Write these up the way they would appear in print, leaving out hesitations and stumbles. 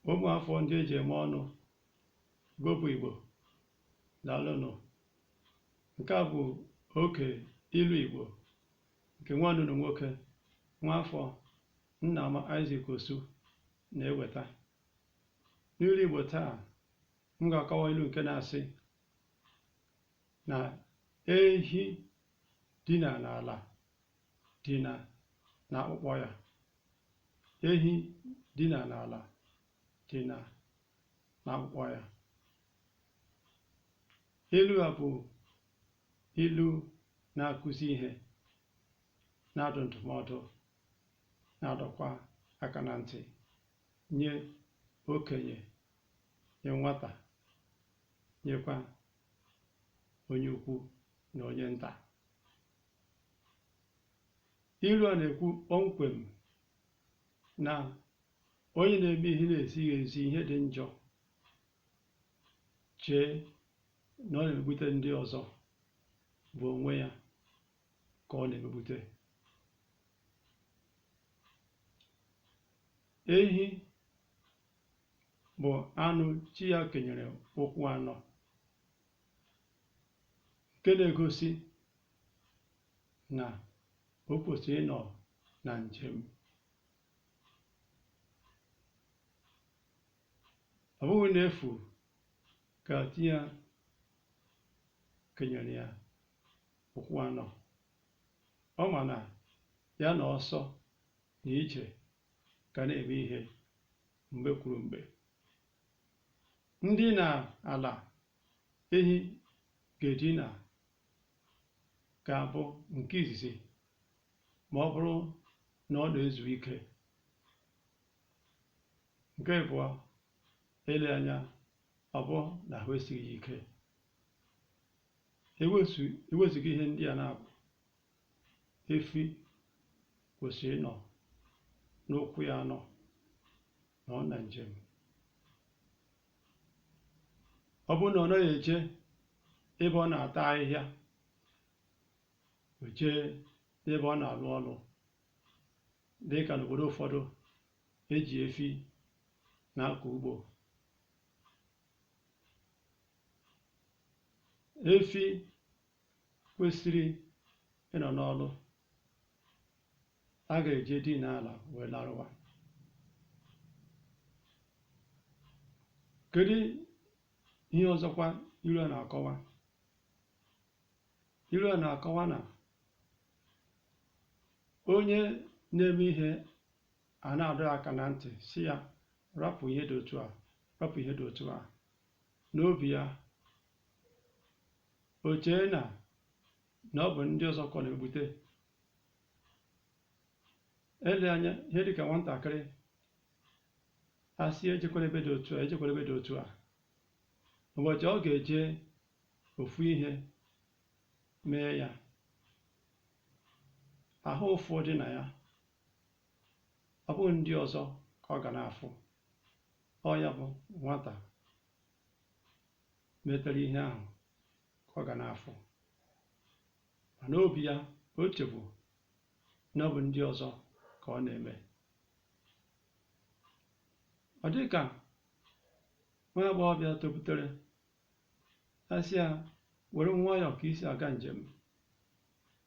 ụmụ afọ ndị eji eme ọnụ Igbo Igbo daalụnụ. Nke a bụ oke ilu Igbo nke nwanne unu nwoke Nwafọ Nnama Isaac Osu na-eweta. N'ilu Igbo taa, m ga-akọwa ilu nke na-asị na ehi dina n'ala dina n'akpụkpọ ya. Ehi dina n'ala dina n'akpụkpọ ya. Ilu a bụ ilu na-akụzi ihe, na-adụ ndụmọdụ, na-adọkwa aka na ntị nye okenye, nye nwata, nyekwa onye ukwu na onye nta. Ilu a na-ekwu kpọmkwem na onye na-eme ihe na-esighị ezi, ihe dị njọ, chee na ọ na-emegbute ndị ọzọ, bụ onwe ya ka ọ na-emegbute. Ehi bụ anụ chi ya kenyere ụkwụ anọ, nke na-egosi na o kwesịrị ịnọ na njem. Ọ bụghị n'efu ka chi ya kenyere ya ụkwụ anọ. Ọ ma na ya na ọsọ na ije ga na-eme ihe mgbe kwuru mgbe. Ndị na-ala ehi ga-edina ga-abụ nke izizi ma ọ bụrụ na ọ na-ezu ike. Nke abụọ, ele anya ọ bụ na ahụ esighị ike. Ewezuga ihe ndị a na-abụ, efi kwesịrị ịnọ n'ụkwụ ya anọ na ọ na njem. Ọ bụrụ na ọ naghị eje ebe ọ na-ata ahịhịa, o jee n'ebe ọ na-alụ ọrụ, dịka n'obodo ụfọdụ eji efi na-akọ ugbo. Efi kwesịrị ịnọ n'ọrụ, a ga-eje dị n'ala wee larụwa. Kedu ihe ọzọkwa ilu a na-akọwa? Ilu a na-akọwa na onye na-eme ihe a na-adọ aka na ntị si ya rapụ ihe dị otu a, rapụ ihe dị otu a, n'obi ya o chee na ọ bụ ndị ọzọ ka ọ na-egbute. Ele anya ihe dịka nwatakịrị asị ejekwala ebe dị otu a, ejekwala ebe dị otu a, ụbọchị ọ ga-eje ofu ihe mee ya, ahụ ụfụ dị na ya, ọ bụghị ndị ọzọ ka ọ ga na-afụ. Ọ ya bụ nwata metere ihe ahụ ka ọ ga na-afụ, mana obi ya o chebu na ọ bụ ndị ọzọ ka ọ na-eme. Ọ dị ka nwa agbọghọbịa toputere, asị ya were nwayọọ ka isi aga njem,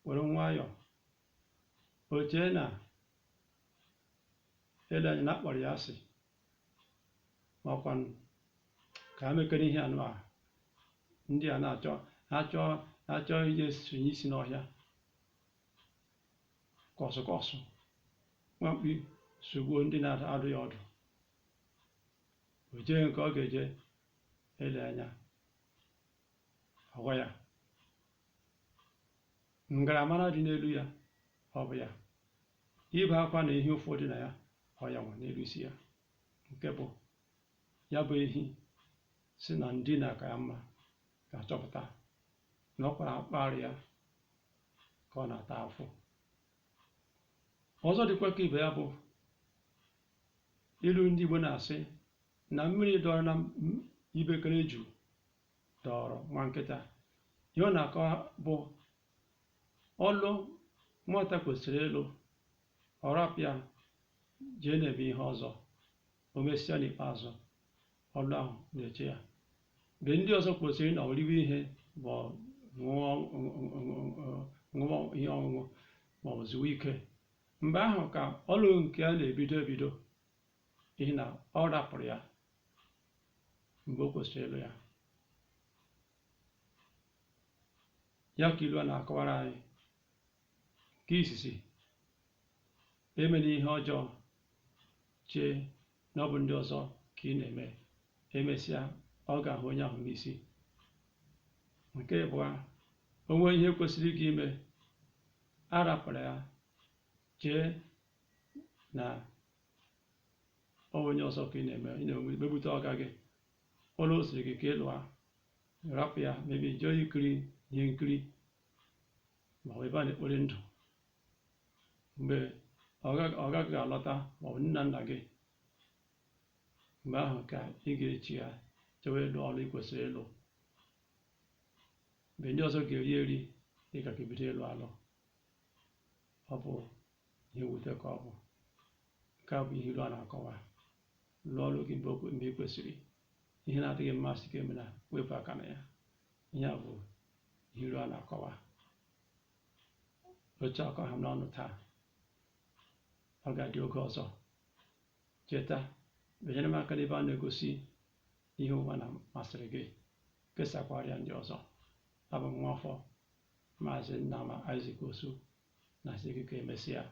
were nwayọọ. O chee na ele anya na akpọrọ ya asị, makwa ka ha mekere ihe anụ a, ndị a na-achọ ije sonye isi n'ọhịa, kọsụ nwakpi sogbuo ndị na-adụ ya ọdụ. O jee nke ọ ga-eje, ele anya ọgwa ya ngaramara dị n'elu ya, ọ bụ ya ibe akwa na ehi ụfọdụ na ya, ọ ya nwa n'elu isi ya. Nke bụ ya bụ ehi si na ndina ka ya mma, ga-achọpụta na ọ kwara akparị ya ka ọ na-ata afụ. Ọzọ dịkwa ka ibe ya bụ ilu ndị Igbo na-asị na mmiri dọrọ na ibekere eju dọrọ nwa nkịta. Ihe ọ na-akọ bụ ọlụ nwata kwesịrị ịlụ, ọ rapụ ya jee na-eme ihe ọzọ, o mesịa n'ikpeazụ ọlụ ahụ na-eche ya. Mgbe ndị ọzọ kwesịrị na oriwe ihe bụ ṅụọ ihe ọṅụṅụ ma ọ bụ zuwe ike, mgbe ahụ ka ọlụ nke a na-ebido ihi na ọ rapụrụ ya mgbe o kwesịrị ịlụ ya. Ya ka ilu a na-akọwara anyị nke izizi, emela ihe ọjọọ chee na ọ bụ ndị ọzọ ka ị na-eme, emesịa ọ ga-ahụ onye ahụ n'isi. Nke abụọ, onwe ihe kwesịrị gị ime, arapụrụ ya chee na ọ bụ onye ọzọ ka ị na-eme, ị na-emegbute ọga gị, ụlọ o siri gị ka ị lụọ, rapụ ya, mebi jee ikiri ihe nkiri ma ọ bụ ebe a na-ekpori ndụ. Mgbe ọ gaghị alọta ma ọ bụ nna nna gị, mgbe ahụ ka ị ga-echi ya chewe ịlụ ọrụ ị kwesịrị ịlụ. Mgbe ndị ọzọ ga-eri eri, ị ga ebido ịlụ alụ. Ọ bụ ihe mwute ka ọ bụ. Nke a bụ ihe ilu a na-akọwa. Lụọ ọrụ gị mgbe ị kwesịrị. Ihe na-adịghị mmasị gị emena, wepụ aka na ya. Ihe a bụ ihe ilu a na-akọwa. Oche akọ ha m n'ọnụ taa. Ọ ga-adị oge ọzọ. Cheta, benyere m aka n'ebe a na-egosi ihe ụwa na-amasịrị gị, kesakwara ya ndị ọzọ. Abụ m Nwafor Maazị Nnama Isaac Osu, na-asị gị ka emesịa.